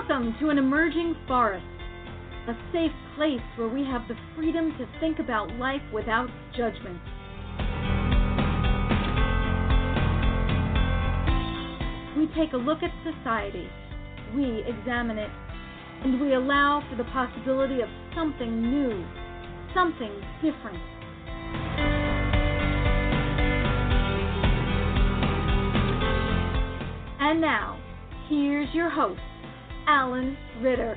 Welcome to an emerging forest, a safe place where we have the freedom to think about life without judgment. We take a look at society, we examine it, and we allow for the possibility of something new, something different. And now, here's your host, Alan Ritter.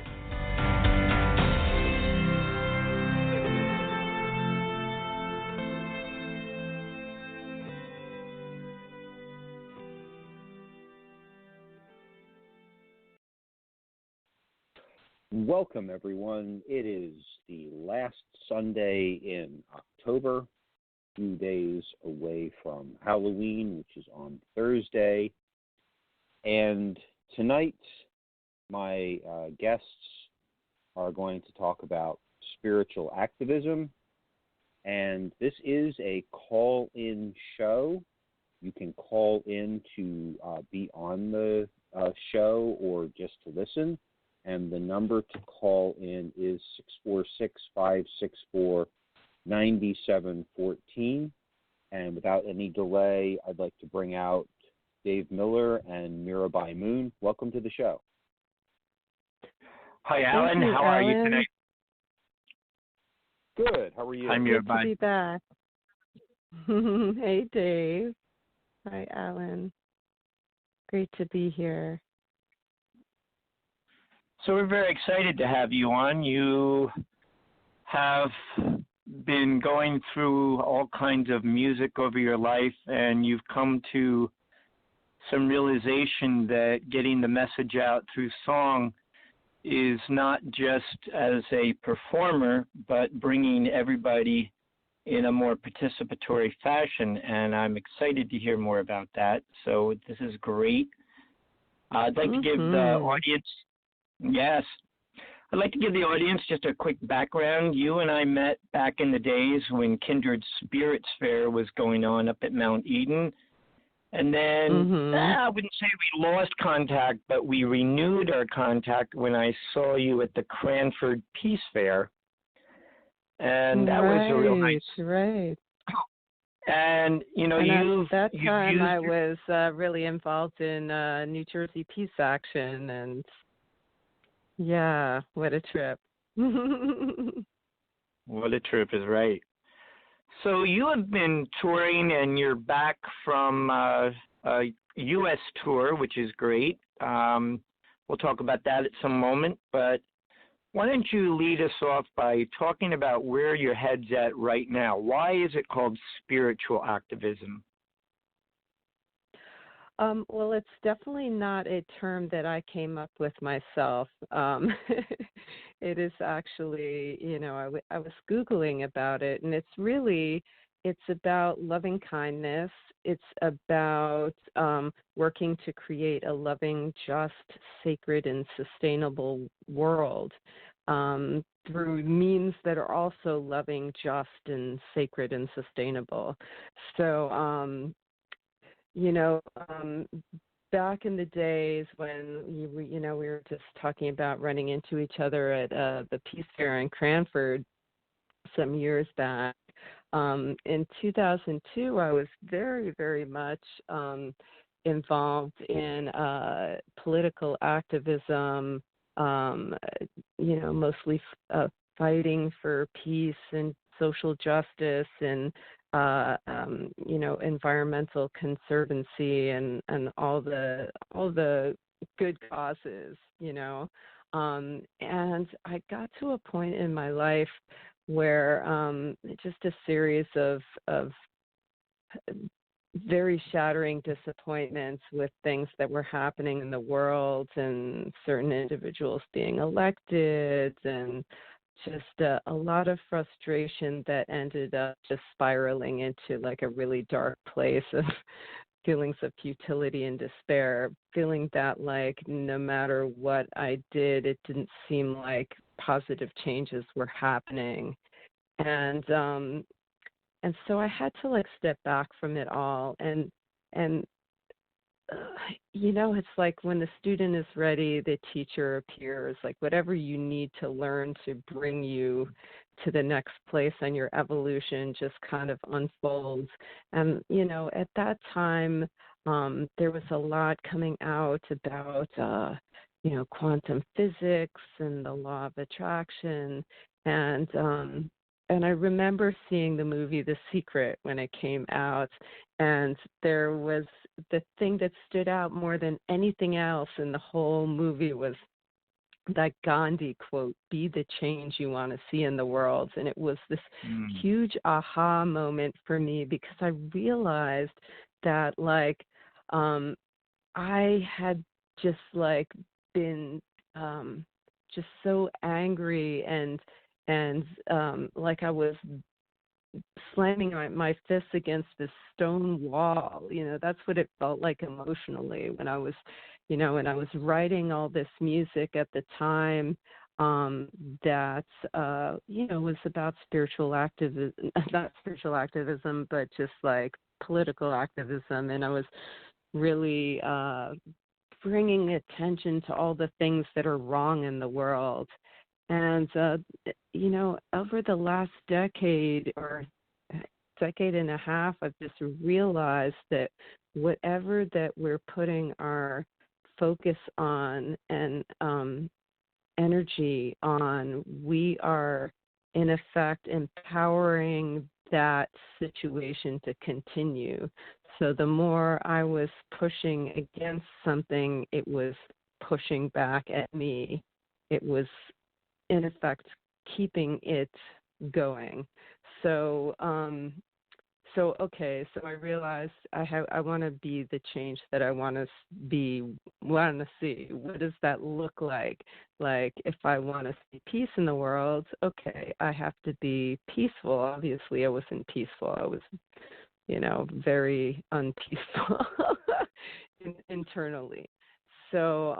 Welcome, everyone. It is the last Sunday in October, a few days away from Halloween, which is on Thursday. And tonight, my guests are going to talk about spiritual activism. And this is a call-in show. You can call in to be on the show or just to listen. And the number to call in is 646-564-9714. And without any delay, I'd like to bring out Dave Miller and Mirabai Moon. Welcome to the show. Hi, Alan. How are you today? Good. How are you? I'm Good Mirabai. to be back. Hey, Dave. Hi, Alan. Great to be here. So we're very excited to have you on. You have been going through all kinds of music over your life, and you've come to some realization that getting the message out through song is not just as a performer, but bringing everybody in a more participatory fashion, and I'm excited to hear more about that. So this is great. I'd like to give the audience, I'd like to give the audience just a quick background. You and I met back in the days when Kindred Spirits Fair was going on up at Mount Eden. And then I wouldn't say we lost contact, but we renewed our contact when I saw you at the Cranford Peace Fair. And that was a real nice. Right. And, you know, at that time I was really involved in New Jersey Peace Action. And, yeah, what a trip. What a trip is right. So you have been touring, and you're back from a U.S. tour, which is great. We'll talk about that at some moment. But why don't you lead us off by talking about where your head's at right now? Why is it called spiritual activism? Well, it's definitely not a term that I came up with myself. It is actually, you know, I was Googling about it, and it's about loving kindness. It's about working to create a loving, just, sacred, and sustainable world through means that are also loving, just, and sacred and sustainable. So, you know, back in the days when we were just talking about running into each other at the Peace Fair in Cranford some years back. In 2002, I was very, very much involved in political activism. You know, mostly fighting for peace and social justice and you know, environmental conservancy and all the good causes, you know. And I got to a point in my life where just a series of very shattering disappointments with things that were happening in the world and certain individuals being elected and just a lot of frustration that ended up just spiraling into like a really dark place of feelings of futility and despair, feeling that like no matter what I did, it didn't seem like positive changes were happening. And so I had to like step back from it all and it's like when the student is ready, the teacher appears. Like whatever you need to learn to bring you to the next place on your evolution just kind of unfolds. And, at that time, there was a lot coming out about, quantum physics and the law of attraction. And I remember seeing the movie The Secret when it came out, and there was the thing that stood out more than anything else in the whole movie was that Gandhi quote, "Be the change you want to see in the world." And it was this huge aha moment for me because I realized that I had just been just so angry and like I was slamming my fists against this stone wall. That's what it felt like emotionally when I was, when I was writing all this music at the time that, was about spiritual activism, not spiritual activism, but just like political activism. And I was really bringing attention to all the things that are wrong in the world. And, over the last decade or decade and a half, I've just realized that whatever that we're putting our focus on and energy on, we are, in effect, empowering that situation to continue. So the more I was pushing against something, it was pushing back at me. It was, in effect, keeping it going. So I realized I want to be the change that I want to see. What does that look like? Like if I want to see peace in the world, okay, I have to be peaceful. Obviously, I wasn't peaceful. I was, very unpeaceful internally. So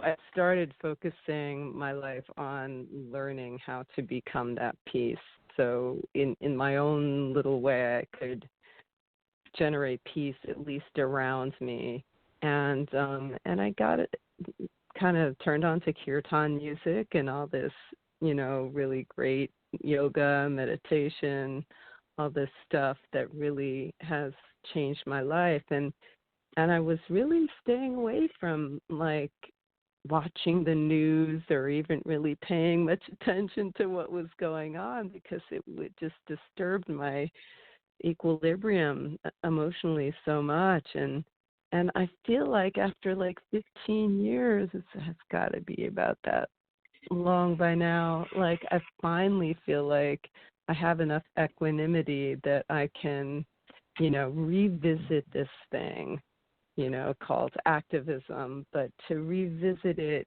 I started focusing my life on learning how to become that peace. So in my own little way, I could generate peace at least around me. And I got it kind of turned on to Kirtan music and all this, really great yoga, meditation, all this stuff that really has changed my life. And I was really staying away from watching the news or even really paying much attention to what was going on because it would just disturb my equilibrium emotionally so much. And I feel like after 15 years, it has got to be about that long by now, I finally feel like I have enough equanimity that I can, revisit this thing, called activism, but to revisit it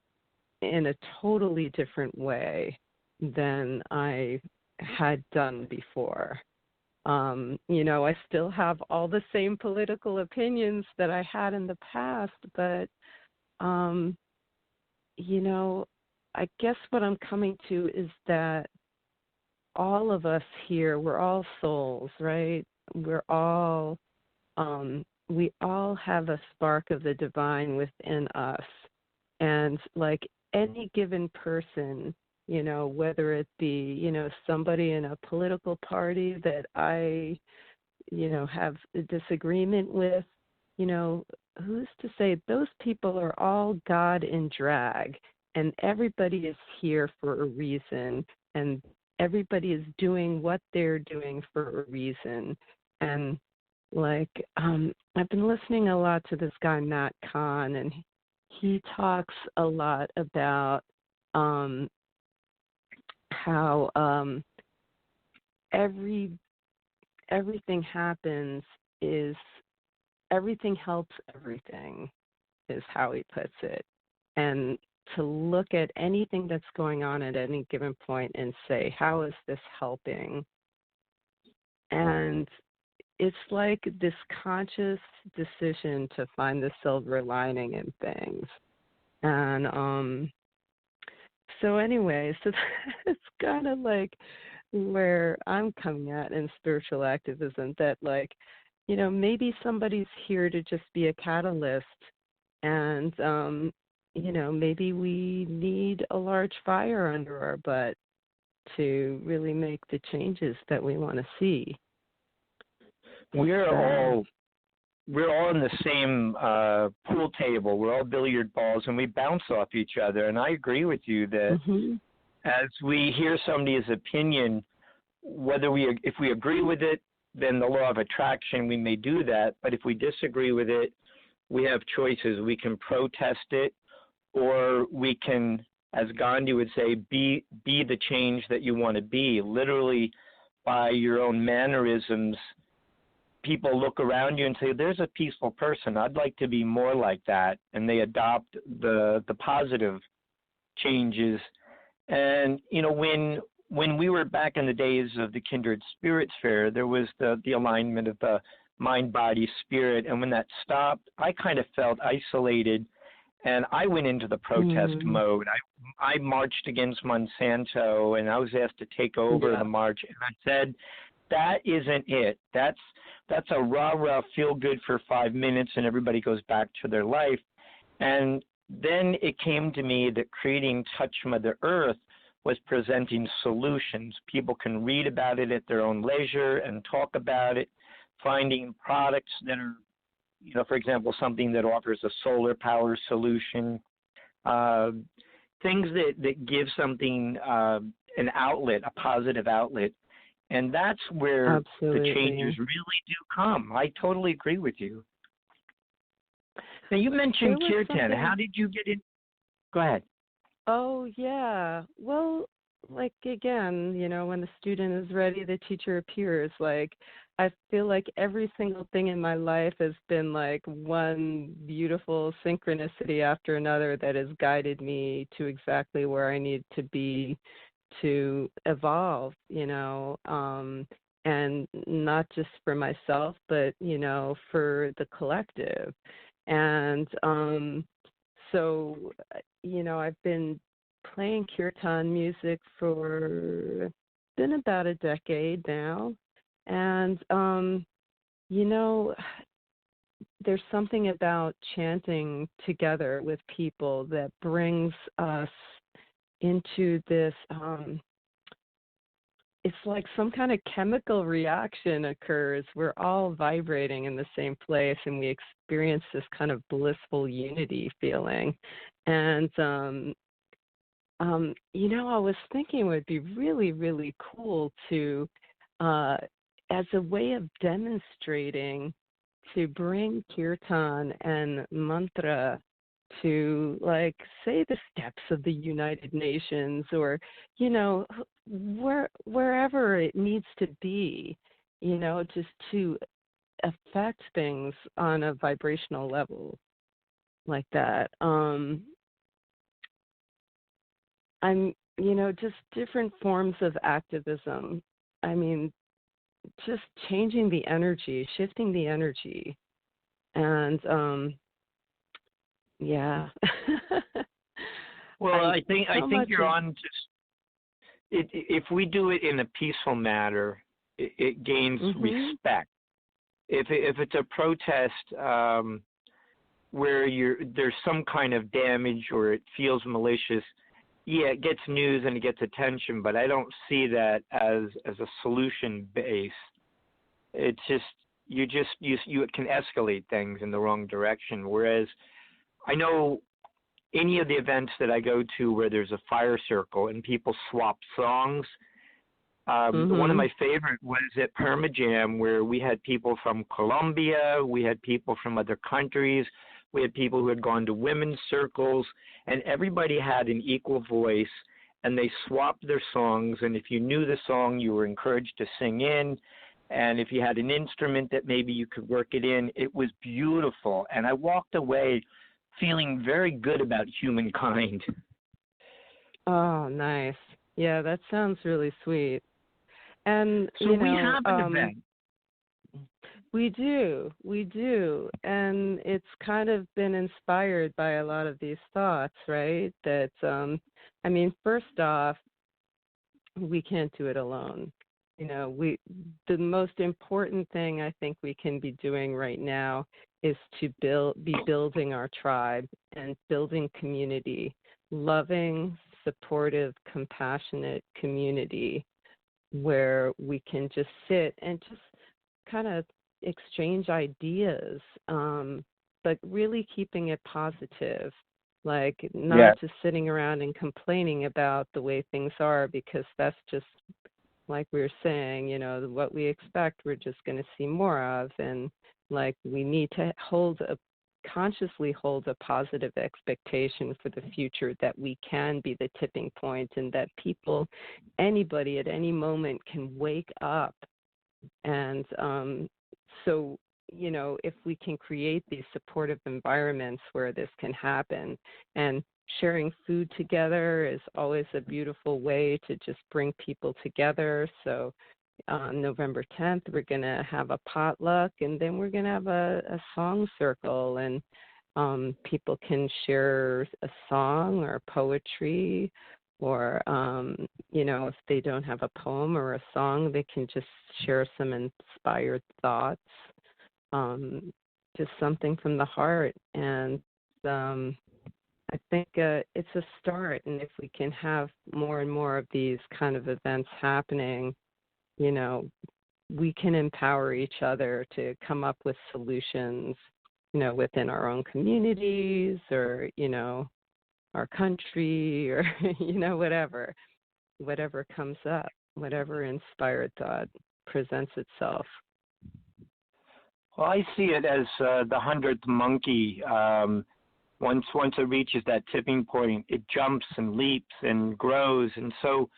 in a totally different way than I had done before. I still have all the same political opinions that I had in the past, but, I guess what I'm coming to is that all of us here, we're all souls, right? We're all, we all have a spark of the divine within us. And any given person, whether it be, somebody in a political party that I, have a disagreement with, who's to say those people are all God in drag, and everybody is here for a reason, and everybody is doing what they're doing for a reason. And I've been listening a lot to this guy, Matt Kahn, and he talks a lot about how everything happens is everything helps everything, is how he puts it. And to look at anything that's going on at any given point and say, how is this helping? And it's like this conscious decision to find the silver lining in things. And so anyway, so it's kind of where I'm coming at in spiritual activism, that maybe somebody's here to just be a catalyst, and maybe we need a large fire under our butt to really make the changes that we want to see. We're all in the same pool table. We're all billiard balls, and we bounce off each other. And I agree with you that as we hear somebody's opinion, if we agree with it, then the law of attraction, we may do that. But if we disagree with it, we have choices. We can protest it, or we can, as Gandhi would say, be the change that you want to be. Literally, by your own mannerisms, people look around you and say, there's a peaceful person. I'd like to be more like that. And they adopt the positive changes. And, when we were back in the days of the Kindred Spirits Fair, there was the alignment of the mind, body, spirit. And when that stopped, I kind of felt isolated. And I went into the protest mode. I marched against Monsanto, and I was asked to take over the march. And I said, that isn't it. That's a rah-rah, feel good for 5 minutes, and everybody goes back to their life. And then it came to me that creating Touch Mother Earth was presenting solutions. People can read about it at their own leisure and talk about it, finding products that are, for example, something that offers a solar power solution, things that give something an outlet, a positive outlet. And that's where the changes really do come. I totally agree with you. Now, you mentioned Kirtan. How did you get in? Go ahead. Oh, yeah. Well, again, when the student is ready, the teacher appears. I feel like every single thing in my life has been one beautiful synchronicity after another that has guided me to exactly where I need to be to evolve, and not just for myself, but, for the collective. And so, I've been playing Kirtan music for been about a decade now. And, there's something about chanting together with people that brings us into this, it's like some kind of chemical reaction occurs. We're all vibrating in the same place, and we experience this kind of blissful unity feeling. And, I was thinking it would be really, really cool to, as a way of demonstrating, to bring Kirtan and mantra to, say, the steps of the United Nations, or, wherever it needs to be, just to affect things on a vibrational level like that. I'm, just different forms of activism. I mean, just changing the energy, shifting the energy. And, yeah. Well, I think you're on if we do it in a peaceful manner, it gains respect. If it's a protest where there's some kind of damage or it feels malicious, yeah, it gets news and it gets attention, but I don't see that as a solution base. It's just you can escalate things in the wrong direction. Whereas I know any of the events that I go to where there's a fire circle and people swap songs. One of my favorite was at Permajam, where we had people from Colombia, we had people from other countries, we had people who had gone to women's circles, and everybody had an equal voice, and they swapped their songs. And if you knew the song, you were encouraged to sing in. And if you had an instrument that maybe you could work it in, it was beautiful. And I walked away feeling very good about humankind. Oh, nice. Yeah, that sounds really sweet. And so we have an event. We do. And it's kind of been inspired by a lot of these thoughts, right? That, first off, we can't do it alone. the most important thing I think we can be doing right now is to be building our tribe and building community, loving, supportive, compassionate community where we can just sit and just kind of exchange ideas, but really keeping it positive, like not just sitting around and complaining about the way things are, because that's just, like we were saying, what we expect, we're just going to see more of. And like we need to consciously hold a positive expectation for the future, that we can be the tipping point, and that anybody at any moment can wake up. And so, if we can create these supportive environments where this can happen, and sharing food together is always a beautiful way to just bring people together. So on November 10th, we're going to have a potluck, and then we're going to have a song circle, and people can share a song or poetry, or, if they don't have a poem or a song, they can just share some inspired thoughts, just something from the heart. And I think it's a start, and if we can have more and more of these kind of events happening, we can empower each other to come up with solutions, within our own communities, or, our country, or, whatever comes up, whatever inspired thought presents itself. Well, I see it as the 100th monkey. Once it reaches that tipping point, it jumps and leaps and grows. And so,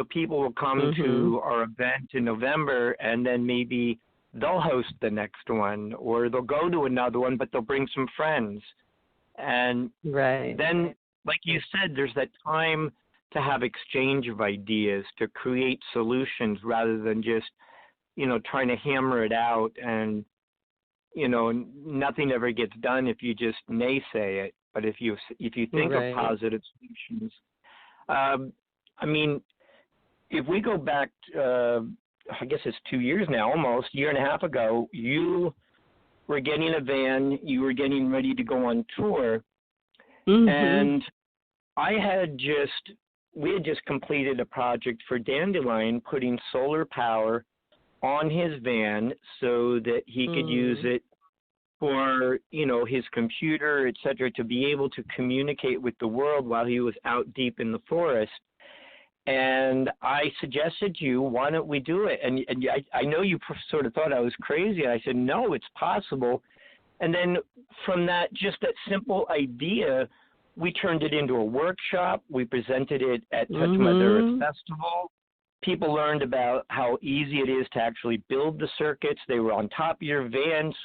people will come to our event in November, and then maybe they'll host the next one, or they'll go to another one, but they'll bring some friends. And then, like you said, there's that time to have exchange of ideas, to create solutions, rather than just, trying to hammer it out. And nothing ever gets done if you just naysay it. But if you think of positive solutions, if we go back, I guess it's 2 years now, almost a year and a half ago, you were getting a van, you were getting ready to go on tour, and we had just completed a project for Dandelion, putting solar power on his van so that he could use it for, his computer, et cetera, to be able to communicate with the world while he was out deep in the forest. And I suggested to you, why don't we do it? And I know you sort of thought I was crazy. And I said, no, it's possible. And then from that simple idea, we turned it into a workshop. We presented it at Touch Mother Earth Festival. People learned about how easy it is to actually build the circuits. They were on top of your vans.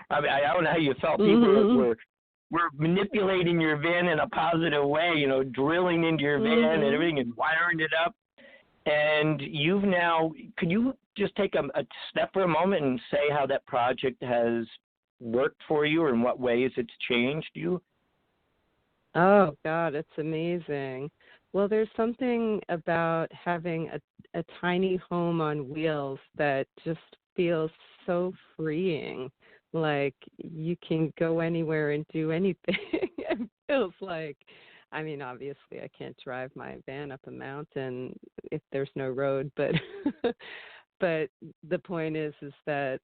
I don't know how you felt. People were manipulating your van in a positive way, drilling into your van and everything and wiring it up. And could you just take a step for a moment and say how that project has worked for you, or in what ways it's changed you? Oh, God, it's amazing. Well, there's something about having a tiny home on wheels that just feels so freeing. Like you can go anywhere and do anything. It feels like, obviously I can't drive my van up a mountain if there's no road, but but the point is that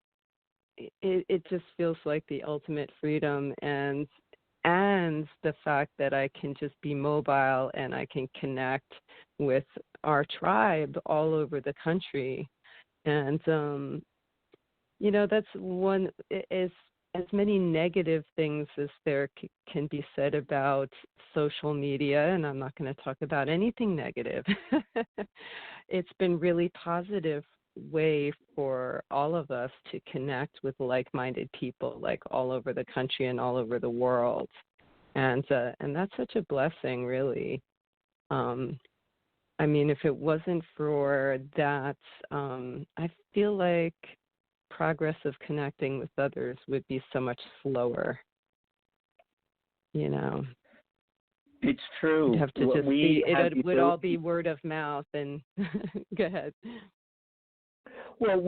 it just feels like the ultimate freedom, and the fact that I can just be mobile and I can connect with our tribe all over the country. And that's one, is as many negative things as there can be said about social media, and I'm not going to talk about anything negative. It's been really positive way for all of us to connect with like-minded people, like all over the country and all over the world, and that's such a blessing, really. If it wasn't for that, I feel like progress of connecting with others would be so much slower. It's true. You'd have to just it would all be word of mouth. And go ahead. Well,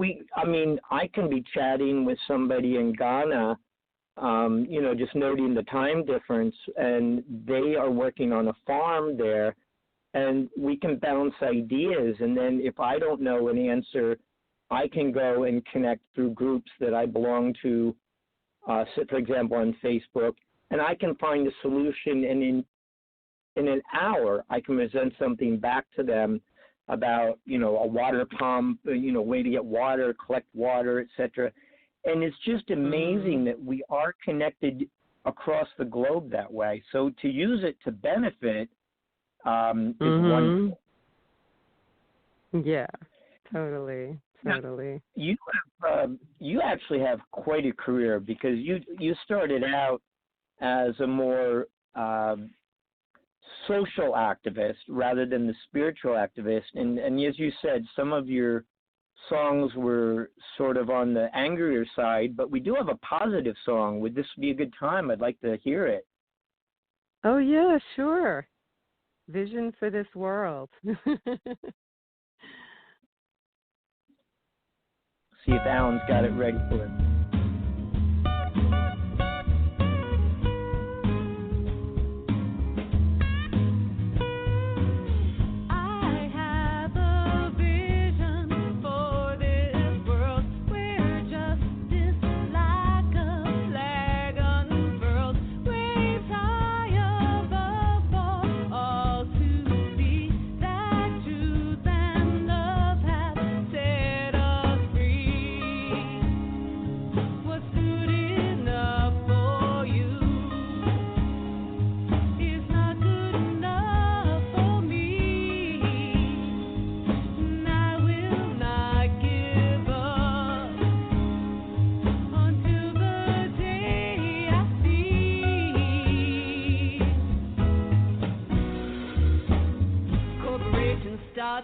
I can be chatting with somebody in Ghana, just noting the time difference, and they are working on a farm there, and we can bounce ideas. And then if I don't know an answer, I can go and connect through groups that I belong to, for example, on Facebook, and I can find a solution. And in an hour, I can present something back to them about, a water pump, way to get water, collect water, etc. And it's just amazing that we are connected across the globe that way. So to use it to benefit is wonderful. Yeah, totally. Now, you actually have quite a career, because you started out as a more social activist rather than the spiritual activist, and as you said, some of your songs were sort of on the angrier side, but we do have a positive song. Would this be a good time? I'd like to hear it. Oh yeah, sure. Vision for this world. See if Alan's got it ready for him.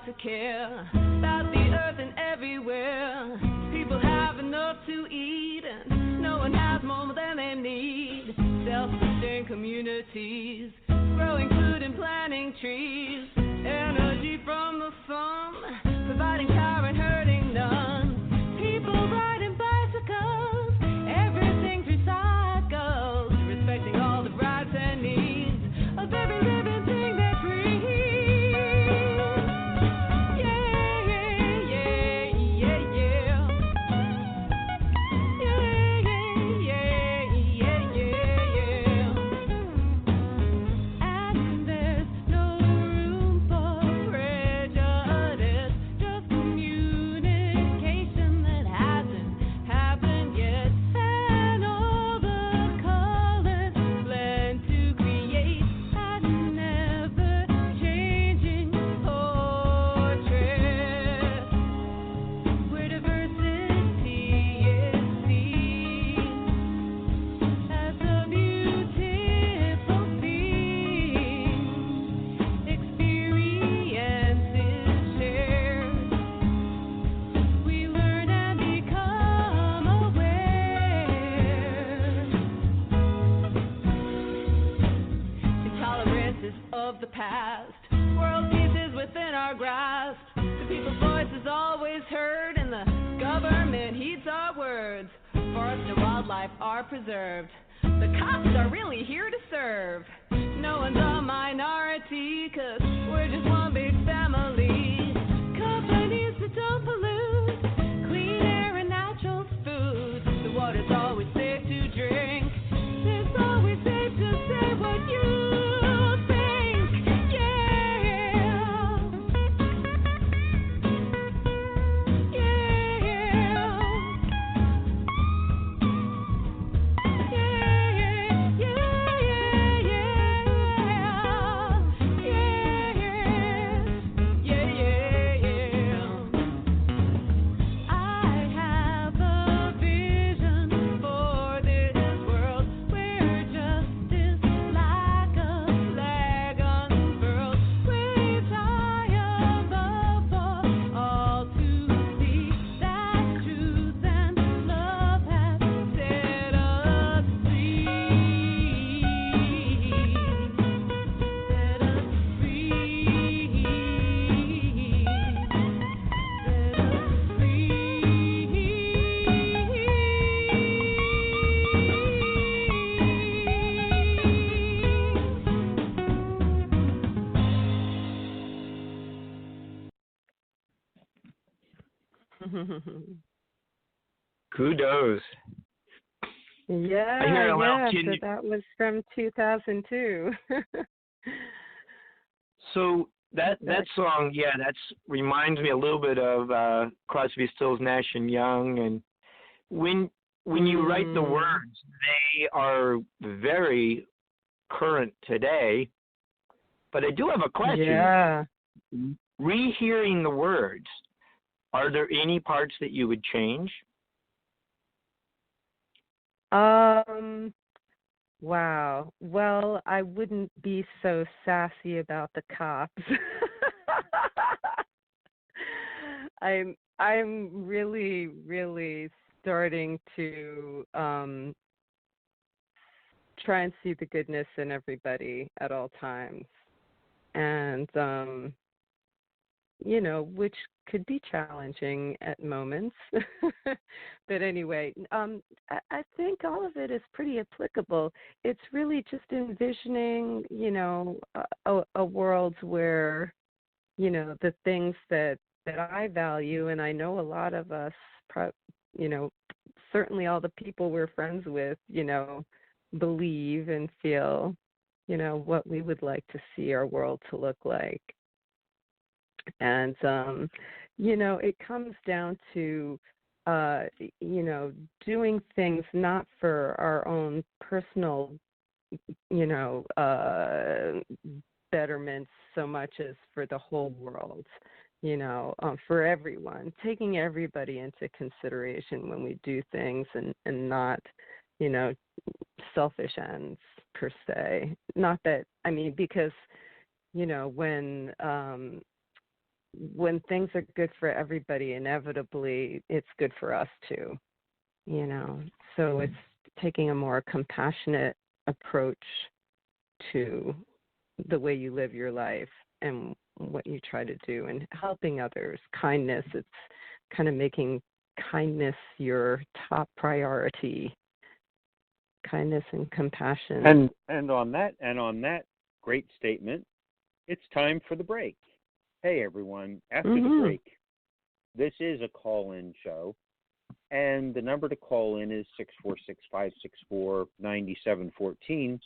To care about the earth and everywhere. People have enough to eat, and no one has more than they need. Self-sustaining communities, growing food and planting trees. Energy from the sun, providing power and hurting none. People riding bicycles, everything through cycles, respecting all the rights and needs of every living thing that breathes. The past, world peace is within our grasp. The people's voice is always heard, and the government heeds our words. Forests and wildlife are preserved. The cops are really here to serve. No one's a minority, 'cause we're just one big family. Companies that don't pollute, clean air and natural food. The water's always safe to drink. It's always safe to say what you yeah. Kudos. Yeah, so that was from 2002. So that song, that reminds me a little bit of Crosby, Stills, Nash and Young, and when you write the words, they are very current today. But I do have a question. Yeah. Rehearing the words, are there any parts that you would change? Wow. Well, I wouldn't be so sassy about the cops. I'm really, really starting to try and see the goodness in everybody at all times. And which could be challenging at moments. But anyway, I think all of it is pretty applicable. It's really just envisioning, a world where, the things that I value, and I know a lot of us, certainly all the people we're friends with, believe and feel, what we would like to see our world to look like. And, it comes down to, doing things not for our own personal, betterments so much as for the whole world, for everyone, taking everybody into consideration when we do things and not, selfish ends per se. Not that, because, when things are good for everybody, inevitably it's good for us too, So it's taking a more compassionate approach to the way you live your life and what you try to do and helping others. Kindness, it's kind of making kindness your top priority. Kindness and compassion. And on that great statement, it's time for the break. Hey, everyone, after the break, this is a call-in show, and the number to call in is 646-564-9714,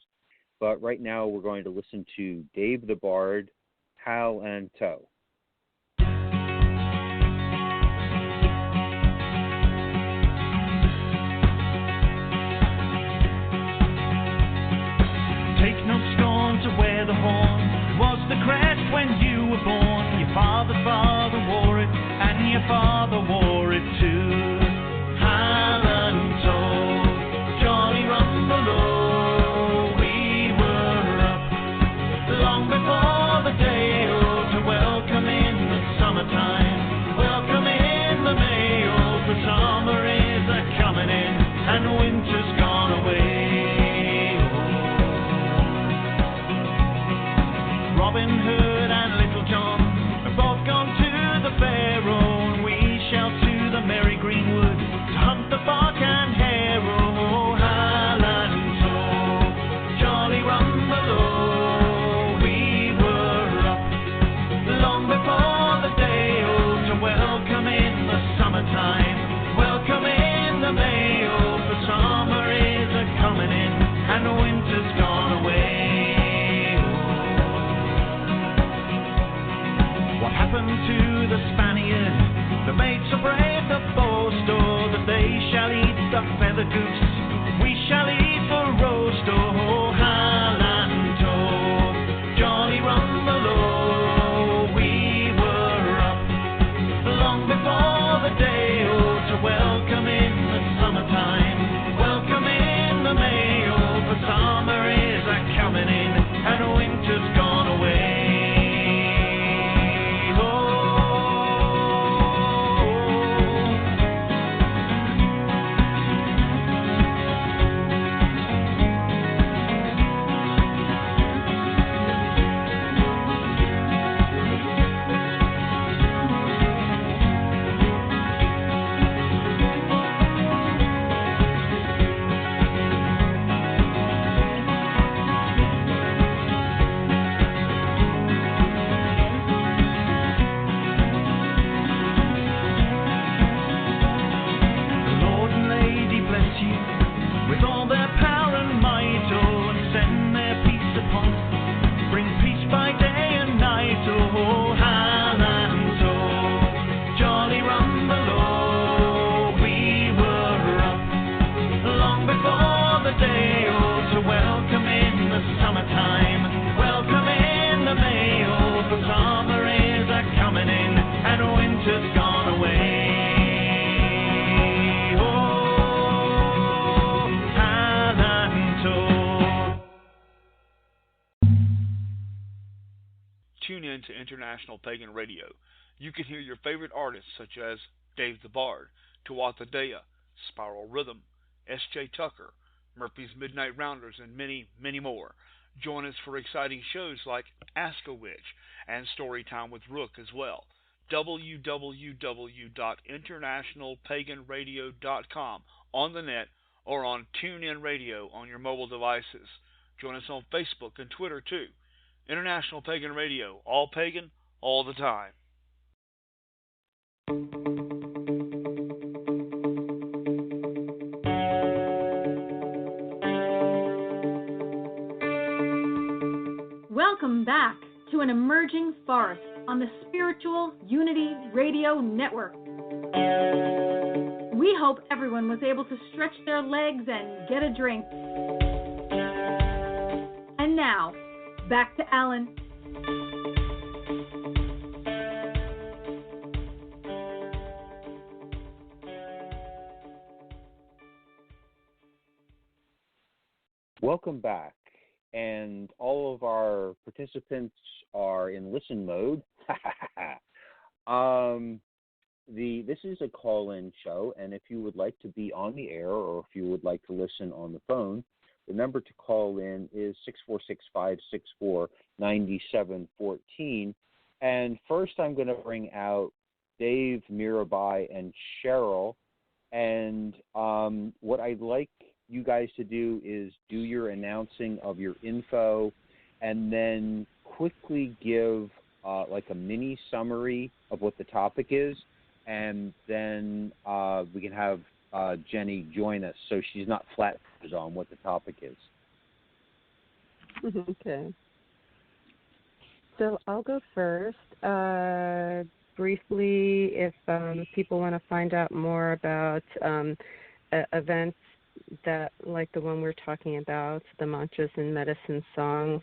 but right now we're going to listen to Dave the Bard, Hal and Toe. Take no scorn to wear the horn. It was the crest when you were born. Your father's father wore it, and your father wore it too. Hallantoe, Johnny Rumbelow, we were up long before the day to welcome in the summertime, welcome in the mail. The summer is a-coming in, and winter's gone away. Robin Hood and Little John have both gone to the fair, and we shall to the merry greenwood to hunt the bark and hare. Oh, Hallantoe, Jolly Rumbelow, we were up long before the day to welcome in the summertime, welcome in the May. The summer is a-coming in, and winter's gone away. tune in to International Pagan Radio. You can hear your favorite artists such as Dave the Bard, Tuatha Dea, Spiral Rhythm, S.J. Tucker, Murphy's Midnight Rounders, and many, many more. Join us for exciting shows like Ask a Witch and Storytime with Rook as well. www.internationalpaganradio.com on the net or on TuneIn Radio on your mobile devices. Join us on Facebook and Twitter too. International Pagan Radio, all pagan, all the time. Welcome back to an emerging forest on the Spiritual Unity Radio Network. We hope everyone was able to stretch their legs and get a drink. And now, back to Alan. Welcome back. And all of our participants are in listen mode. This is a call-in show, and if you would like to be on the air or if you would like to listen on the phone, the number to call in is 646-564-9714. And first I'm going to bring out Dave, Mirabai, and Cheryl. And what I'd like you guys to do is do your announcing of your info and then quickly give like a mini summary of what the topic is, and then we can have Jenny join us so she's not flat-footed on what the topic is. Okay. So I'll go first. Briefly, if people want to find out more about events that, like the one we're talking about, the mantras and medicine songs,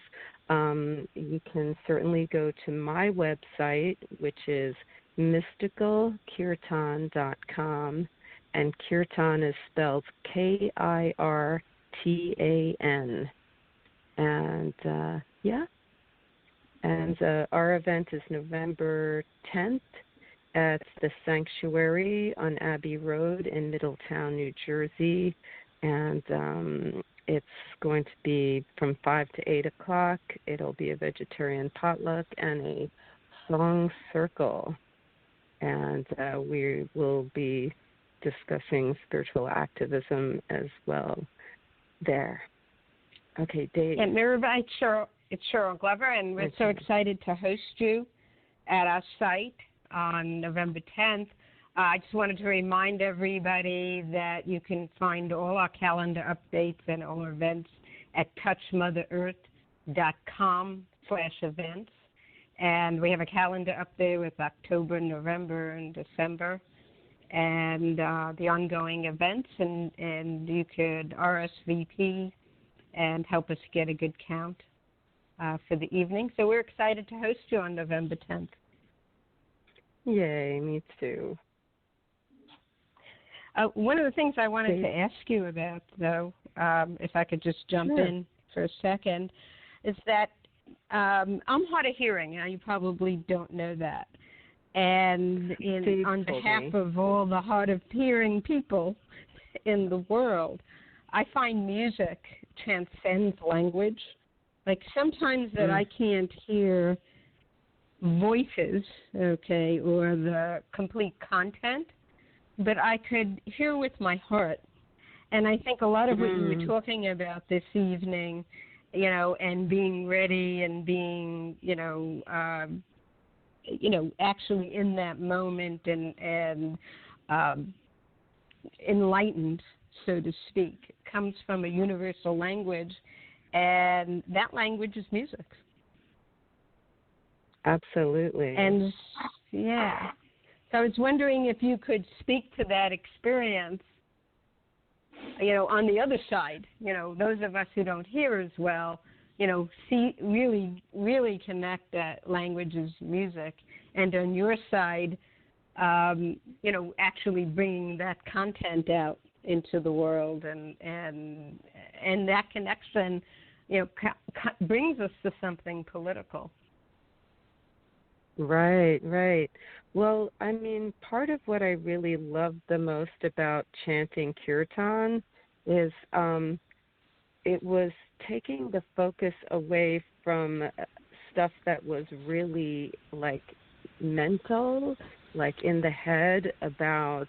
you can certainly go to my website, which is mysticalkirtan.com, and Kirtan is spelled Kirtan. And our event is November 10th at the Sanctuary on Abbey Road in Middletown, New Jersey. And it's going to be from 5 to 8 o'clock. It'll be a vegetarian potluck and a song circle. And we will be discussing spiritual activism as well there. Okay, Dave. And Mirabai, it's Cheryl Glover, and we're so excited to host you at our site on November 10th. I just wanted to remind everybody that you can find all our calendar updates and all our events at touchmotherEarth.com/events. And we have a calendar up there with October, November, and December, and the ongoing events. And you could RSVP and help us get a good count for the evening. So we're excited to host you on November 10th. Yay, me too. One of the things I wanted to ask you about, though, if I could just jump in for a second, is that I'm hard of hearing. Now, you probably don't know that. And on behalf of all the hard of hearing people in the world, I find music transcends language. Like sometimes that I can't hear voices, okay, or the complete content, but I could hear with my heart. And I think a lot of what you were talking about this evening, and being ready and being, actually in that moment and enlightened, so to speak, comes from a universal language, and that language is music. Absolutely. And, so I was wondering if you could speak to that experience, on the other side, those of us who don't hear as well, see, really connect that language is music. And on your side, actually bringing that content out into the world, and that connection, brings us to something political. Right. Well, I mean, part of what I really love the most about chanting Kirtan is it was taking the focus away from stuff that was really like mental, like in the head about,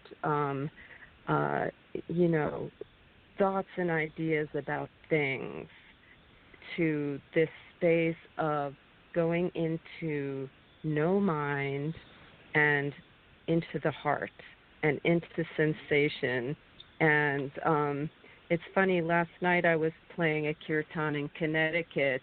you know, thoughts and ideas about things, to this space of going into no mind and into the heart and into sensation. And it's funny, last night I was playing a kirtan in Connecticut,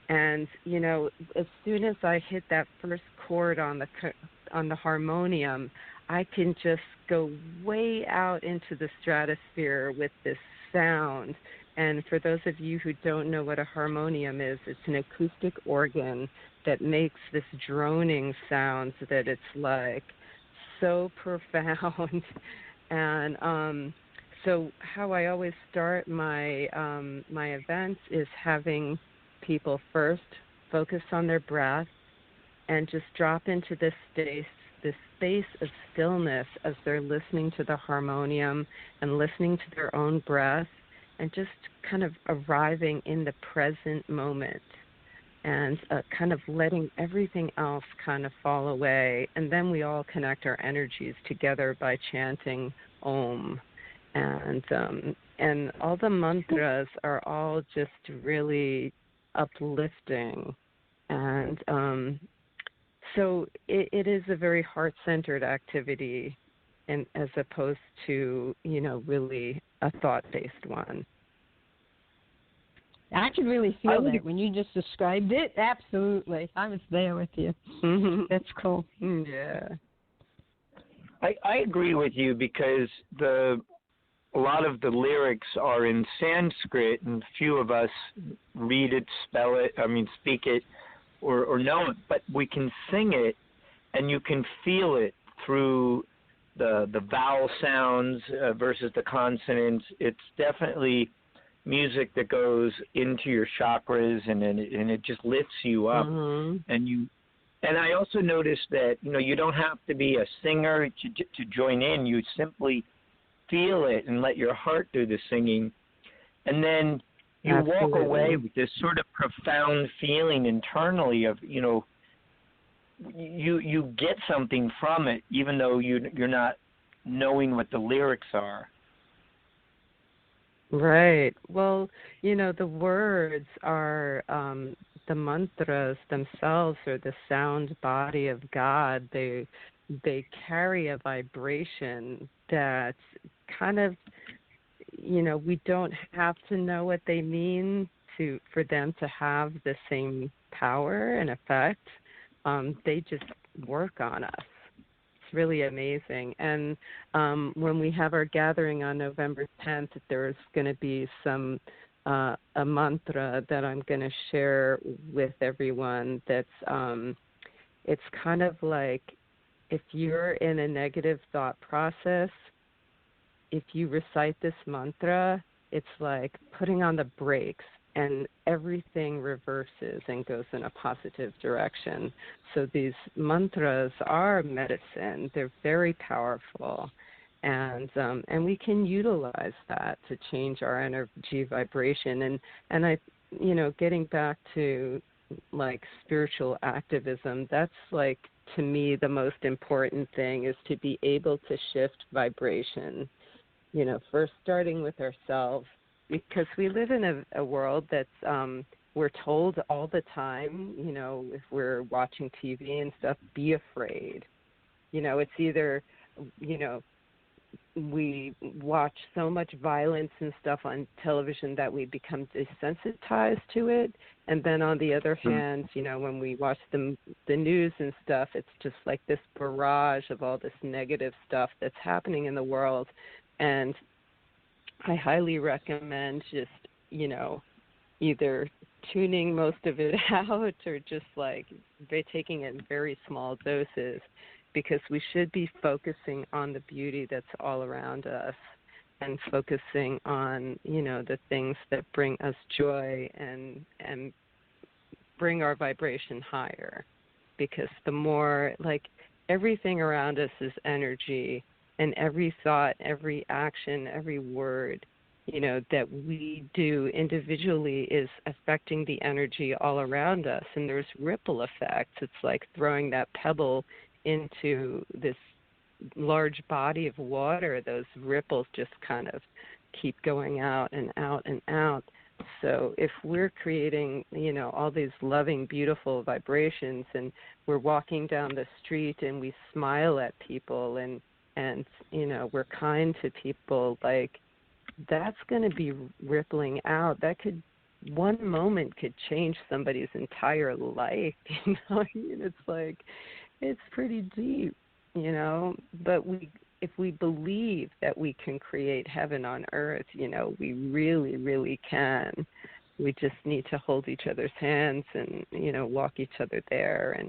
and, you know, as soon as I hit that first chord on the harmonium, I can just go way out into the stratosphere with this sound. And for those of you who don't know what a harmonium is, it's an acoustic organ that makes this droning sound that it's like so profound. And so how I always start my my events is having people first focus on their breath and just drop into this space of stillness as they're listening to the harmonium and listening to their own breath, and just kind of arriving in the present moment and kind of letting everything else kind of fall away. And then we all connect our energies together by chanting Om. And all the mantras are all just really uplifting. And so it is a very heart-centered activity, and as opposed to, you know, really a thought-based one. I could really feel that when you just described it. Absolutely. I was there with you. That's cool. Yeah. I agree with you, because a lot of the lyrics are in Sanskrit, and few of us read it, speak it, or know it, but we can sing it, and you can feel it through the vowel sounds versus the consonants. It's definitely music that goes into your chakras, and it just lifts you up. And I also noticed that, you know, you don't have to be a singer to join in. You simply feel it and let your heart do the singing, and then you walk away with this sort of profound feeling internally of, you know, you get something from it, even though you're not knowing what the lyrics are. Right. Well, you know, the words are the mantras themselves are the sound body of God. They carry a vibration that's kind of, you know, we don't have to know what they mean for them to have the same power and effect. They just work on us. It's really amazing. And when we have our gathering on November 10th, there's going to be some a mantra that I'm going to share with everyone. That's it's kind of like, if you're in a negative thought process, if you recite this mantra, it's like putting on the brakes, and everything reverses and goes in a positive direction. So these mantras are medicine. They're very powerful, and we can utilize that to change our energy vibration. And I, you know, getting back to like spiritual activism, that's like, to me, the most important thing is to be able to shift vibration. You know, first starting with ourselves, because we live in a world that's, we're told all the time, you know, if we're watching TV and stuff, be afraid. You know, it's either, you know, we watch so much violence and stuff on television that we become desensitized to it. And then on the other hand, you know, when we watch the news and stuff, it's just like this barrage of all this negative stuff that's happening in the world. And I highly recommend just, you know, either tuning most of it out or just like taking it in very small doses, because we should be focusing on the beauty that's all around us and focusing on, you know, the things that bring us joy and bring our vibration higher. because the more, like, everything around us is energy, and every thought, every action, every word, that we do individually is affecting the energy all around us. And there's ripple effects. It's like throwing that pebble into this large body of water. Those ripples just kind of keep going out and out and out. So if we're creating, all these loving, beautiful vibrations, and we're walking down the street and we smile at people and we're kind to people, like, that's going to be rippling out. One moment could change somebody's entire life, It's like, it's pretty deep, but if we believe that we can create heaven on earth, we really, really can. We just need to hold each other's hands and, walk each other there.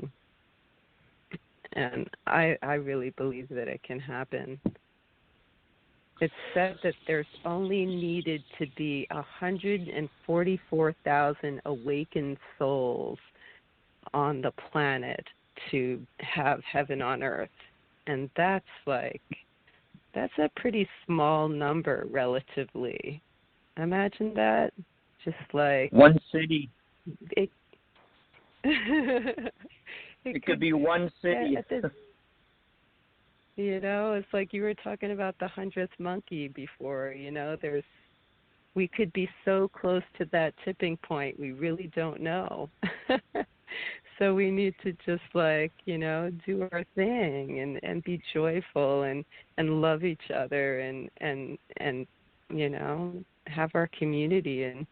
And I really believe that it can happen. It's said that there's only needed to be 144,000 awakened souls on the planet to have heaven on earth. And that's a pretty small number relatively. Imagine that. Just like one city. It could be one city. It's like you were talking about the 100th monkey before. We could be so close to that tipping point. We really don't know. So we need to just do our thing and be joyful and love each other and have our community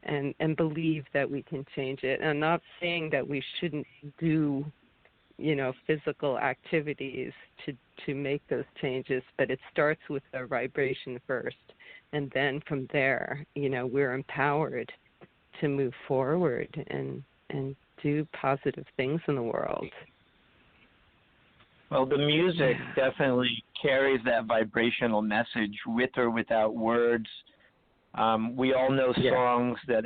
and believe that we can change it. And I'm not saying that we shouldn't do physical activities to make those changes, but it starts with our vibration first, and then from there, we're empowered to move forward and do positive things in the world. Well, the music definitely carries that vibrational message with or without words. We all know songs that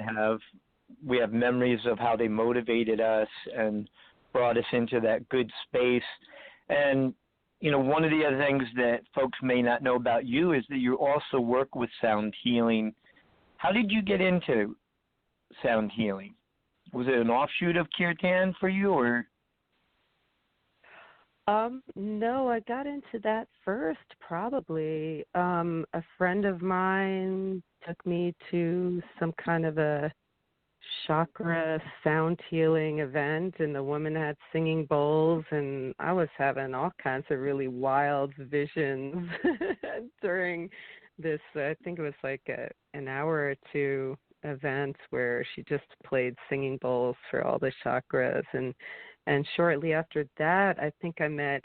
we have memories of how they motivated us and brought us into that good space. And, one of the other things that folks may not know about you is that you also work with sound healing. How did you get into sound healing? Was it an offshoot of Kirtan for you, or? No, I got into that first, probably. A friend of mine took me to some kind of a chakra sound healing event, and the woman had singing bowls, and I was having all kinds of really wild visions during this, I think it was like an hour or two event where she just played singing bowls for all the chakras, and shortly after that, I think I met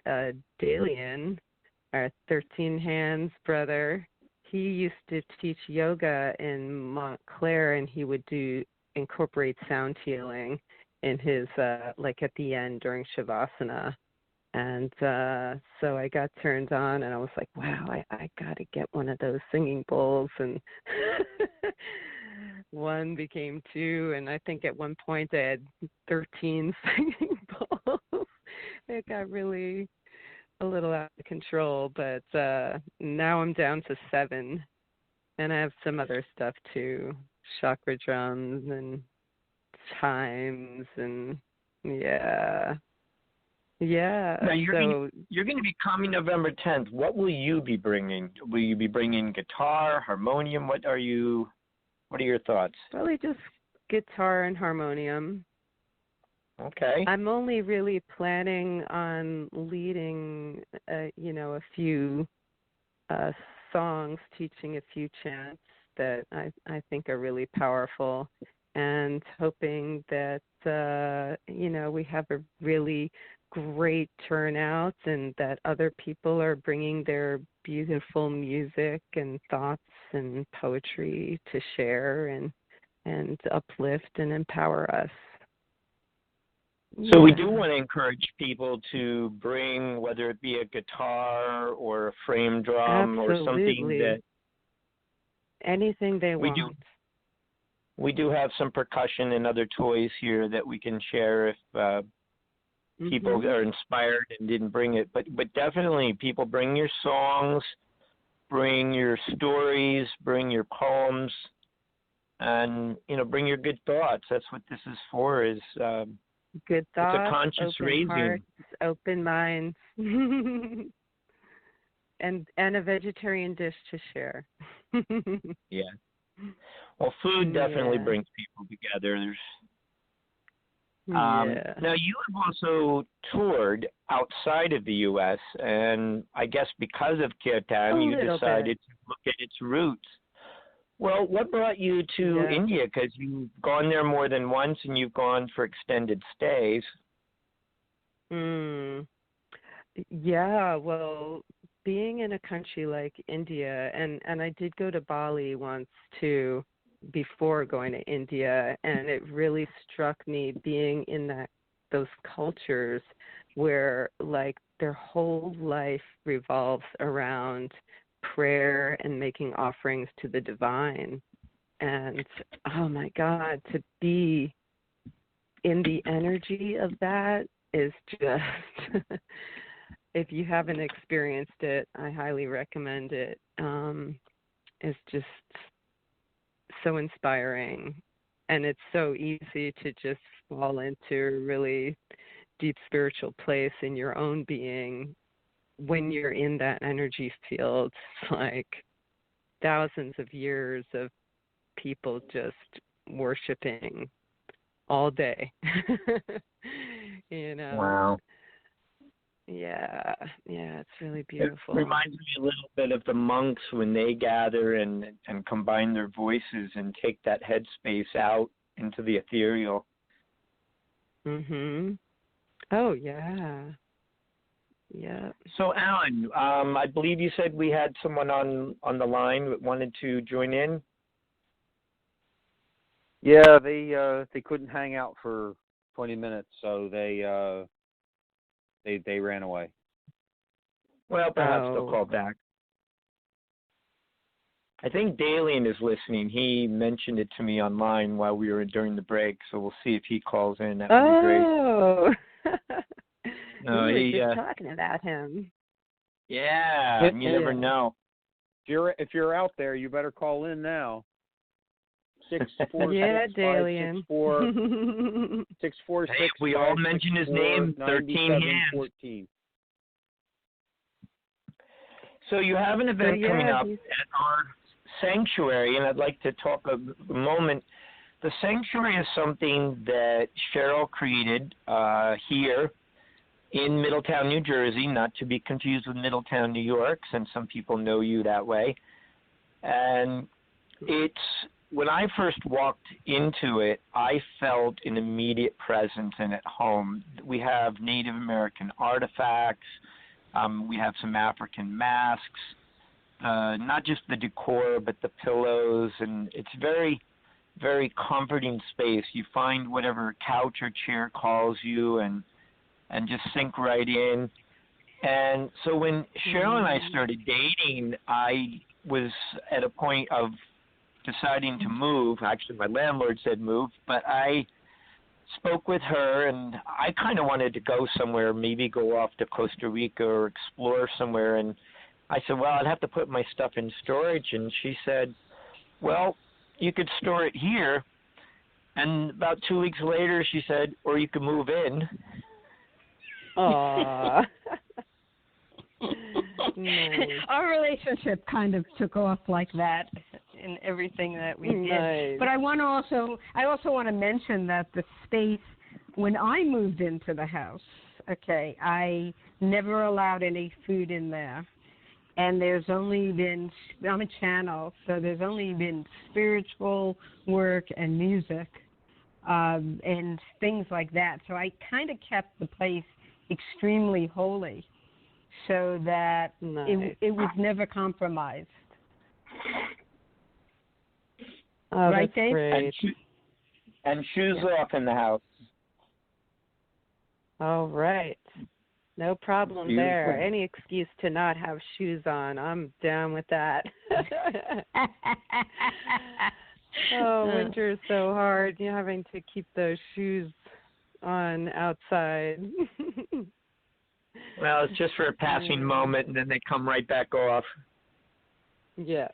Dalian, our 13 Hands brother. He used to teach yoga in Montclair, and he would incorporate sound healing in his like at the end during Shavasana. And so I got turned on, and I was like, wow, I got to get one of those singing bowls. And one became two, and I think at one point I had 13 singing bowls. It got really a little out of control, but now I'm down to 7, and I have some other stuff too, chakra drums and chimes, and yeah. Now you're going to be coming November 10th. What will you be bringing? Will you be bringing guitar, harmonium? What are your thoughts? Probably just guitar and harmonium. Okay. I'm only really planning on leading, a few songs, teaching a few chants that I think are really powerful, and hoping that, we have a really great turnout, and that other people are bringing their beautiful music and thoughts and poetry to share and uplift and empower us. So we do want to encourage people to bring, whether it be a guitar or a frame drum or something that anything they want. We do have some percussion and other toys here that we can share if people are inspired and didn't bring it. But definitely, people, bring your songs, bring your stories, bring your poems, and bring your good thoughts. That's what this is for. Is good thoughts, it's a conscious open raising, hearts, open minds, and a vegetarian dish to share. Yeah. Well, food definitely brings people together. Now, you have also toured outside of the U.S., and I guess because of Kirtan, you decided to look at its roots. Well, what brought you to India? Because you've gone there more than once, and you've gone for extended stays. Yeah, well, being in a country like India, and I did go to Bali once too before going to India, and it really struck me being in those cultures where like their whole life revolves around prayer and making offerings to the divine. And oh my God, to be in the energy of that is just if you haven't experienced it, I highly recommend it. It's just so inspiring, and it's so easy to just fall into a really deep spiritual place in your own being when you're in that energy field. It's like thousands of years of people just worshiping all day. Wow. Yeah, it's really beautiful. It reminds me a little bit of the monks when they gather and combine their voices and take that headspace out into the ethereal. Oh, yeah. Yeah. So, Alan, I believe you said we had someone on the line that wanted to join in. Yeah, they couldn't hang out for 20 minutes, so they ran away. Well, perhaps they'll call back. I think Dalian is listening. He mentioned it to me online while we were during the break, so we'll see if he calls in. That would be great. Oh, we were just talking about him. Yeah, you never know. If you're out there, you better call in now. 646 Dalian. 646. Hey, we all mentioned his name 13 hands. 14. So you have an event coming up at our sanctuary, and I'd like to talk a moment. The sanctuary is something that Cheryl created here in Middletown, New Jersey, not to be confused with Middletown, New York, since some people know you that way. And when I first walked into it, I felt an immediate presence and at home. We have Native American artifacts. We have some African masks, not just the decor, but the pillows. And it's very, very comforting space. You find whatever couch or chair calls you and just sink right in. And so when Cheryl and I started dating, I was at a point of deciding to move. Actually, my landlord said move, but I spoke with her, and I kind of wanted to go somewhere, maybe go off to Costa Rica or explore somewhere. And I said, well, I'd have to put my stuff in storage. And she said, well, you could store it here. And about 2 weeks later, she said, or you could move in. Aww. Nice. Our relationship kind of took off like that in everything that we did. Nice. But I also want to mention that the space, when I moved into the house, I never allowed any food in there. And there's only been, I'm a channel, so there's only been spiritual work and music and things like that. So I kind of kept the place extremely holy, so that it was never compromised. Oh, right, that's Dave? great. And shoes off in the house. All right. No problem there. Any excuse to not have shoes on, I'm down with that. Oh, winter is so hard. You're having to keep those shoes on outside. Well, it's just for a passing moment, and then they come right back off. Yeah,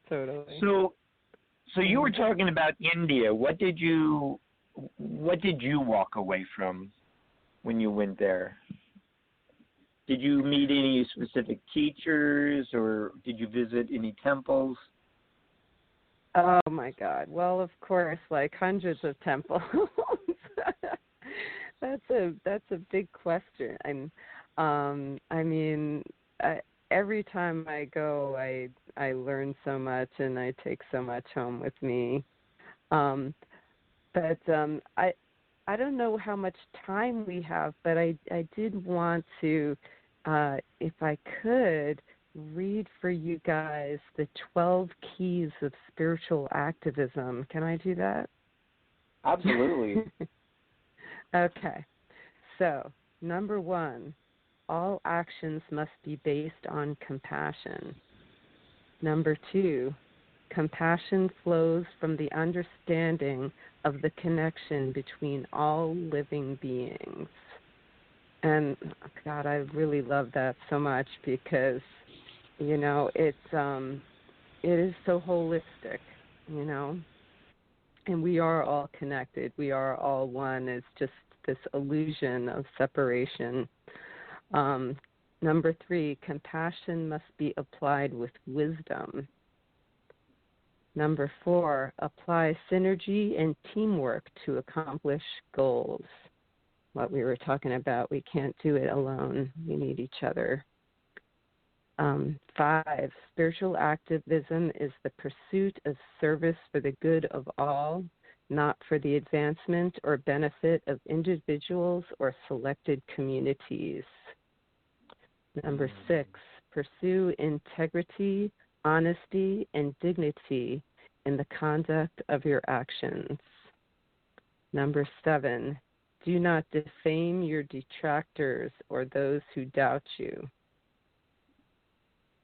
totally. So you were talking about India. What did you walk away from when you went there? Did you meet any specific teachers, or did you visit any temples? Oh my God! Well, of course, like hundreds of temples. That's a big question. Every time I go, I learn so much, and I take so much home with me. But I don't know how much time we have, but I did want to, if I could, read for you guys the 12 keys of spiritual activism. Can I do that? Absolutely. Okay. So, number 1, all actions must be based on compassion. Number 2, compassion flows from the understanding of the connection between all living beings. And God, I really love that so much because, it is so holistic, and we are all connected. We are all one. It's just this illusion of separation. Number 3, compassion must be applied with wisdom. Number 4, apply synergy and teamwork to accomplish goals. What we were talking about, we can't do it alone. We need each other. 5, spiritual activism is the pursuit of service for the good of all, not for the advancement or benefit of individuals or selected communities. Number 6, pursue integrity, honesty, and dignity in the conduct of your actions. Number 7, do not defame your detractors or those who doubt you.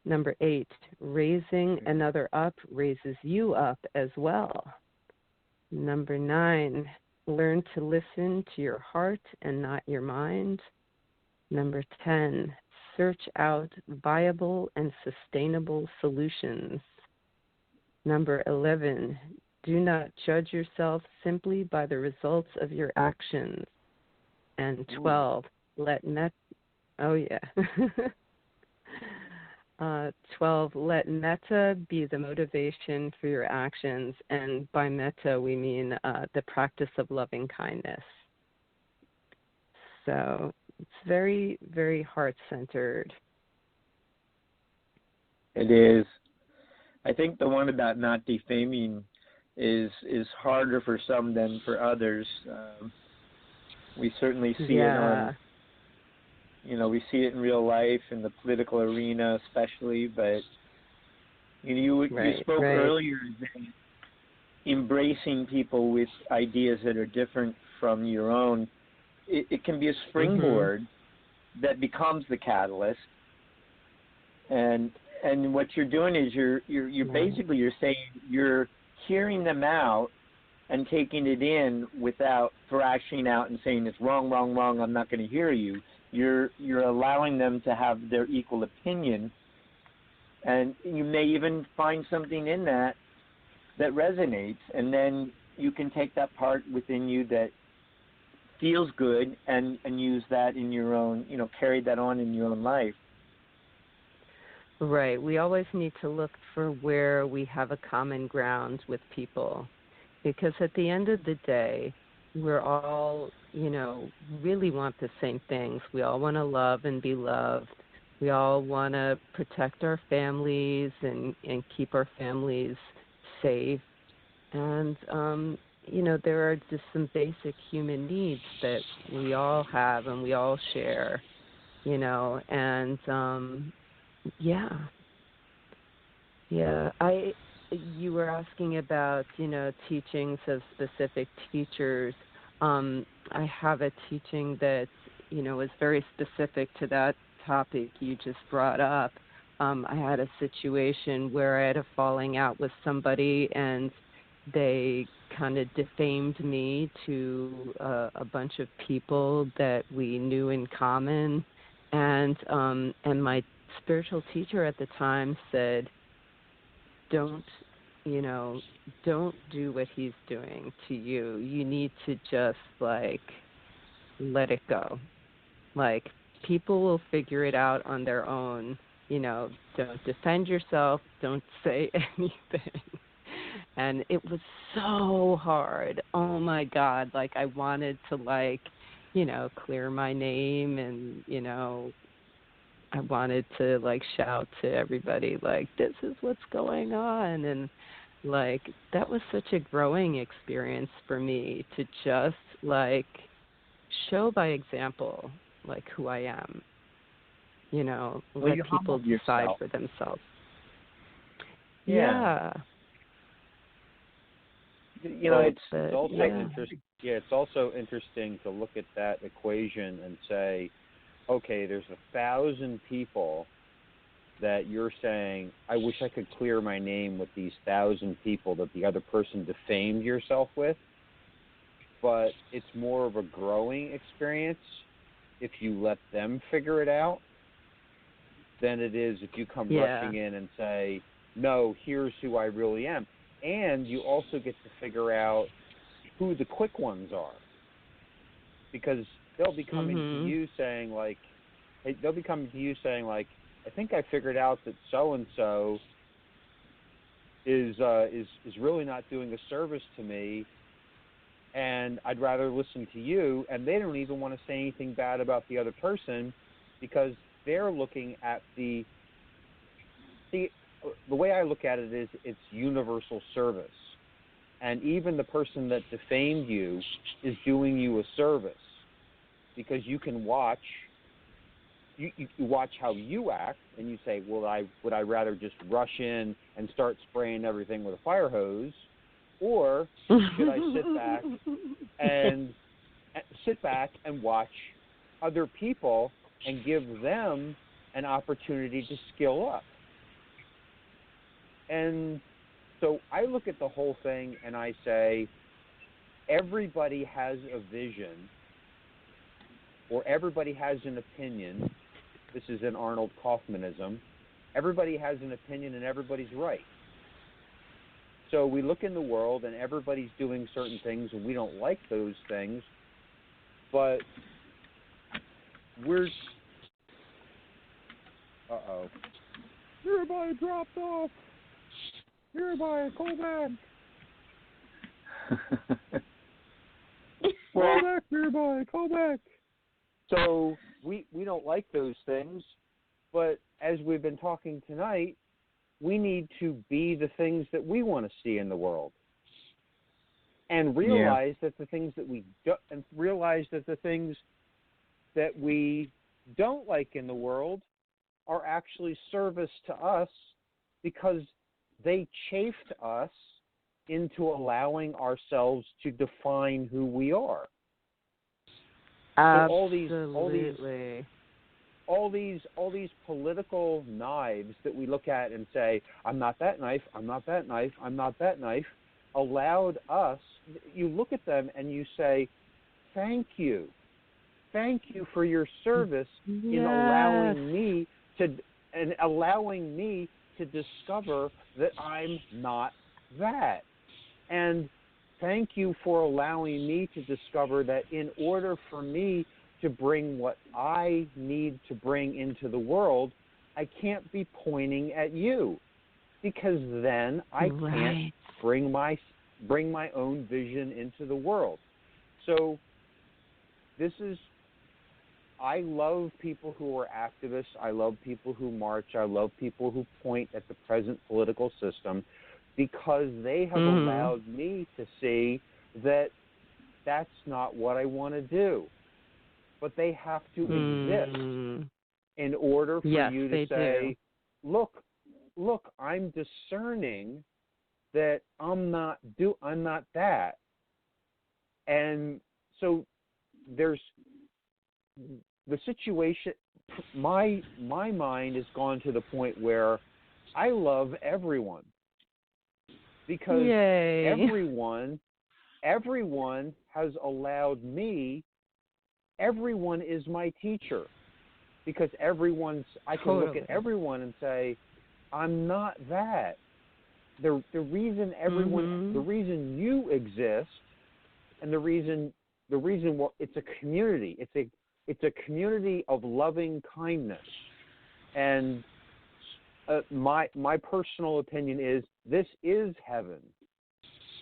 Number 8, raising another up raises you up as well. Number 9, learn to listen to your heart and not your mind. Number 10, search out viable and sustainable solutions. Number 11, do not judge yourself simply by the results of your actions. And 12, let metta be the motivation for your actions. And by metta, we mean the practice of loving kindness. So it's very, very heart-centered. It is. I think the one about not defaming is harder for some than for others. We certainly see it on, we see it in real life, in the political arena especially, but you spoke earlier that embracing people with ideas that are different from your own, it can be a springboard that becomes the catalyst. And what you're doing is you're basically you're saying you're hearing them out and taking it in without thrashing out and saying it's wrong, I'm not going to hear you. You're allowing them to have their equal opinion, and you may even find something in that resonates, and then you can take that part within you that feels good and use that in your own, carry that on in your own life. Right. We always need to look for where we have a common ground with people, because at the end of the day, we're all, really want the same things. We all want to love and be loved. We all want to protect our families and keep our families safe. And, there are just some basic human needs that we all have and we all share, and, you were asking about, teachings of specific teachers. I have a teaching that, is very specific to that topic you just brought up. I had a situation where I had a falling out with somebody, and they kind of defamed me to a bunch of people that we knew in common, and my spiritual teacher at the time said, don't do what he's doing to you. You need to just like let it go. Like, people will figure it out on their own. Don't defend yourself. Don't say anything. And it was so hard. Oh my God. Like, I wanted to clear my name, and, I wanted to shout to everybody, this is what's going on. And that was such a growing experience for me, to just show by example, who I am, let people decide for themselves. Yeah. It's also interesting. Yeah, it's also interesting to look at that equation and say, okay, there's 1,000 people that you're saying, I wish I could clear my name with these 1,000 people that the other person defamed yourself with, but it's more of a growing experience if you let them figure it out than it is if you come rushing in and say, no, here's who I really am. And you also get to figure out who the quick ones are, because they'll be coming to you saying I think I figured out that so-and-so is really not doing a service to me, and I'd rather listen to you. And they don't even want to say anything bad about the other person, because they're looking at the way I look at it is it's universal service. And even the person that defamed you is doing you a service, because you can watch how you act, and you say, well, would I rather just rush in and start spraying everything with a fire hose, or should I sit back and watch other people and give them an opportunity to skill up? And so I look at the whole thing and I say, everybody has a vision, or everybody has an opinion. This is an Arnold Kaufmanism. Everybody has an opinion and everybody's right. So we look in the world and everybody's doing certain things and we don't like those things, but we're... Uh-oh. Everybody dropped off. Mirabai, call back. Call back, Mirabai, call back. So we don't like those things, but as we've been talking tonight, we need to be the things that we want to see in the world, and realize that the things that we don't like in the world are actually service to us, because they chafed us into allowing ourselves to define who we are. Absolutely. So all these political knives that we look at and say, I'm not that knife, I'm not that knife, I'm not that knife, allowed us, you look at them and you say, thank you for your service in allowing me to discover that I'm not that. And thank you for allowing me to discover that in order for me to bring what I need to bring into the world, I can't be pointing at you, because then I can't bring my own vision into the world. So I love people who are activists. I love people who march. I love people who point at the present political system, because they have allowed me to see that that's not what I want to do. But they have to exist in order for you to say, look, I'm discerning that I'm not that. And so there's the situation. My mind has gone to the point where I love everyone, because everyone everyone has allowed me, everyone is my teacher, because I can look at everyone and say, I'm not that. The reason everyone, the reason you exist, and the reason it's a community. It's a community of loving kindness, and my personal opinion is this is heaven,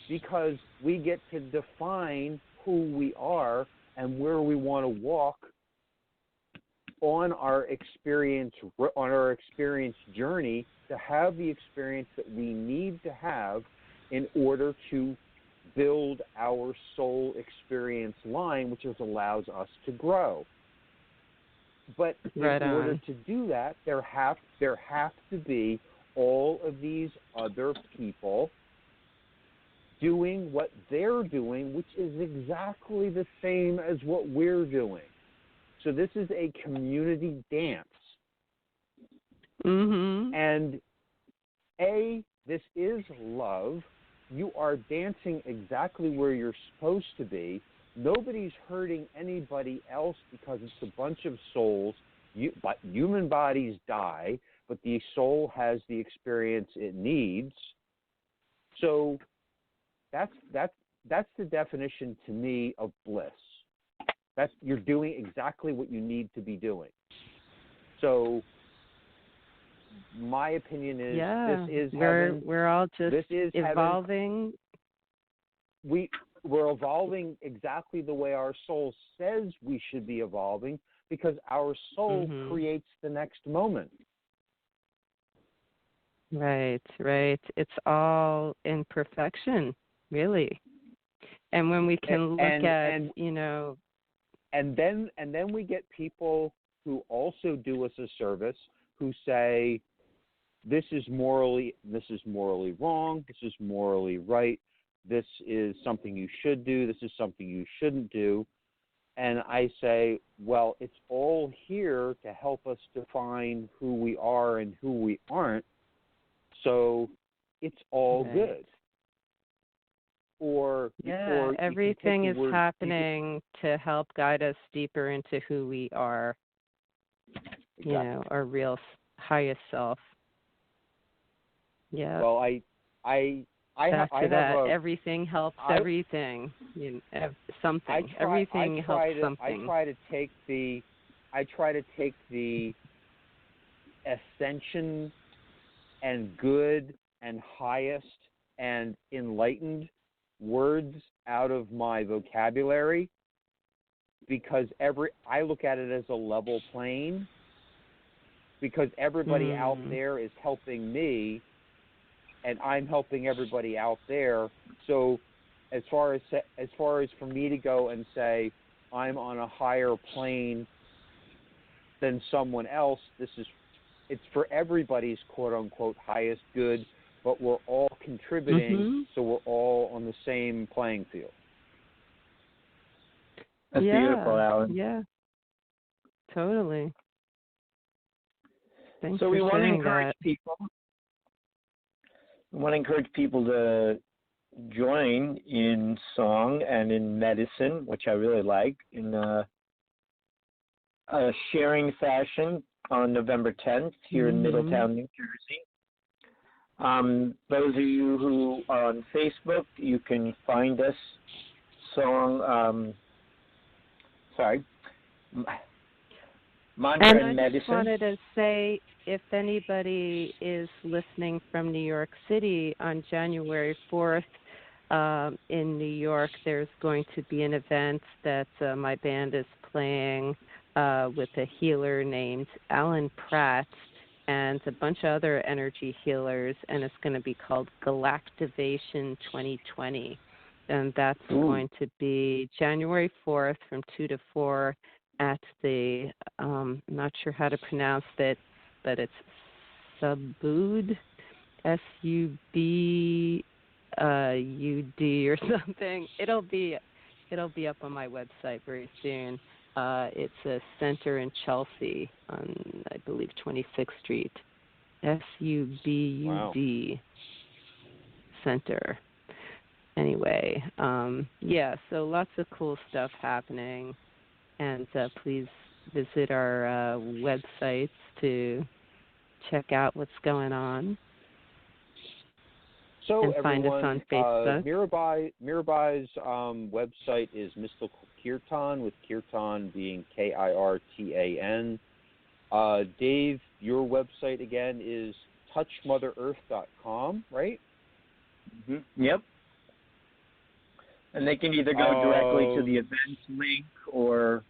because we get to define who we are and where we want to walk on our experience journey to have the experience that we need to have in order to build our soul experience line, which allows us to grow. But in order to do that, there have to be all of these other people doing what they're doing, which is exactly the same as what we're doing. So this is a community dance. And this is love. You are dancing exactly where you're supposed to be. Nobody's hurting anybody else because it's a bunch of souls. But human bodies die, but the soul has the experience it needs. So that's the definition to me of bliss. You're doing exactly what you need to be doing. So my opinion is this is heaven. We're all just evolving. Heaven. We're evolving exactly the way our soul says we should be evolving, because our soul creates the next moment. Right. It's all in perfection, really. And when we can look at, And then we get people who also do us a service, who say, this is morally wrong, this is morally right, this is something you should do, this is something you shouldn't do. And I say, well, it's all here to help us define who we are and who we aren't, so it's all good. Or everything is happening to help guide us deeper into who we are, our real highest self. Yeah. Well, everything helps everything. Something. Everything helps something. I try to take the ascension and good and highest and enlightened words out of my vocabulary, because I look at it as a level plane, because everybody out there is helping me and I'm helping everybody out there. So as far as for me to go and say I'm on a higher plane than someone else, it's for everybody's quote unquote highest good, but we're all contributing, so we're all on the same playing field. That's beautiful, Alan. Yeah, totally. Thanks so for we want to sharing encourage that. people. We want to encourage people to join in song and in medicine, which I really like, in a sharing fashion on November 10th here in Middletown, New Jersey. Those of you who are on Facebook, you can find us Mantra and Medicine. I just wanted to say, if anybody is listening from New York City on January 4th, in New York, there's going to be an event that my band is playing with a healer named Alan Pratt and a bunch of other energy healers, and it's going to be called Galactivation 2020. And that's going to be January 4th from 2 to 4 at the, I'm not sure how to pronounce it, but it's Subud, SUBUD or something. It'll be up on my website very soon. It's a center in Chelsea on, I believe, 26th Street. SUBUD Center. anyway, so lots of cool stuff happening, and please visit our websites to check out what's going on. So and find us on Facebook. Mirabai's website is Mystical Kirtan, with Kirtan being Kirtan. Dave, your website again is touchmotherearth.com, right? Mm-hmm. Yep. And they can either go directly to the events link or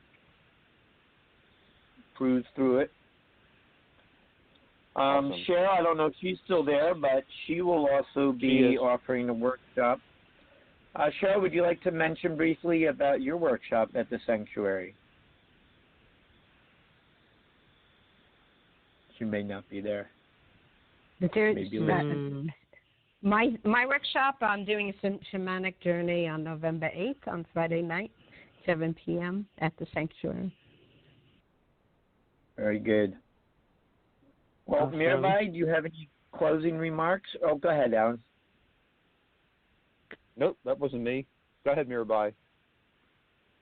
cruise through it. Awesome. Cheryl, I don't know if she's still there, but she will also be offering a workshop. Cheryl, would you like to mention briefly about your workshop at the sanctuary? She may not be there. My workshop, I'm doing a shamanic journey on November 8th on Friday night, 7 p.m. at the sanctuary. Very good. Well, awesome. Mirabai, do you have any closing remarks? Oh, go ahead, Alan. Nope, that wasn't me. Go ahead, Mirabai.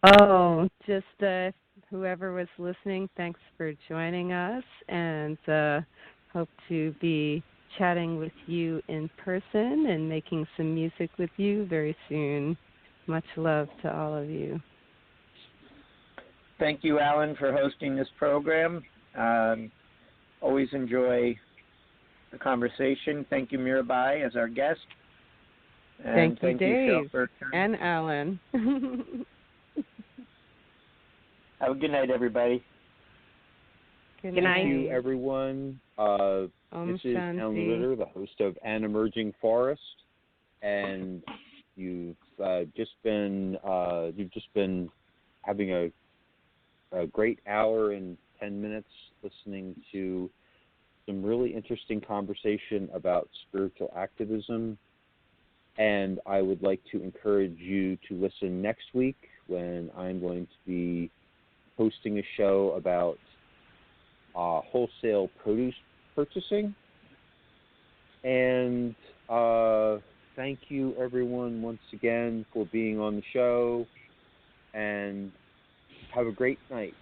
Oh, just whoever was listening, thanks for joining us, and hope to be chatting with you in person and making some music with you very soon. Much love to all of you. Thank you, Alan, for hosting this program. Always enjoy the conversation. Thank you, Mirabai, as our guest. And thank you, Dave, and Alan. Have a good night, everybody. Good night. night. Thank you, everyone. This is Alan Ritter, the host of An Emerging Forest, and you've just been having a great hour and 10 minutes listening to some really interesting conversation about spiritual activism. And I would like to encourage you to listen next week when I'm going to be hosting a show about wholesale produce purchasing. And thank you, everyone, once again for being on the show. And have a great night.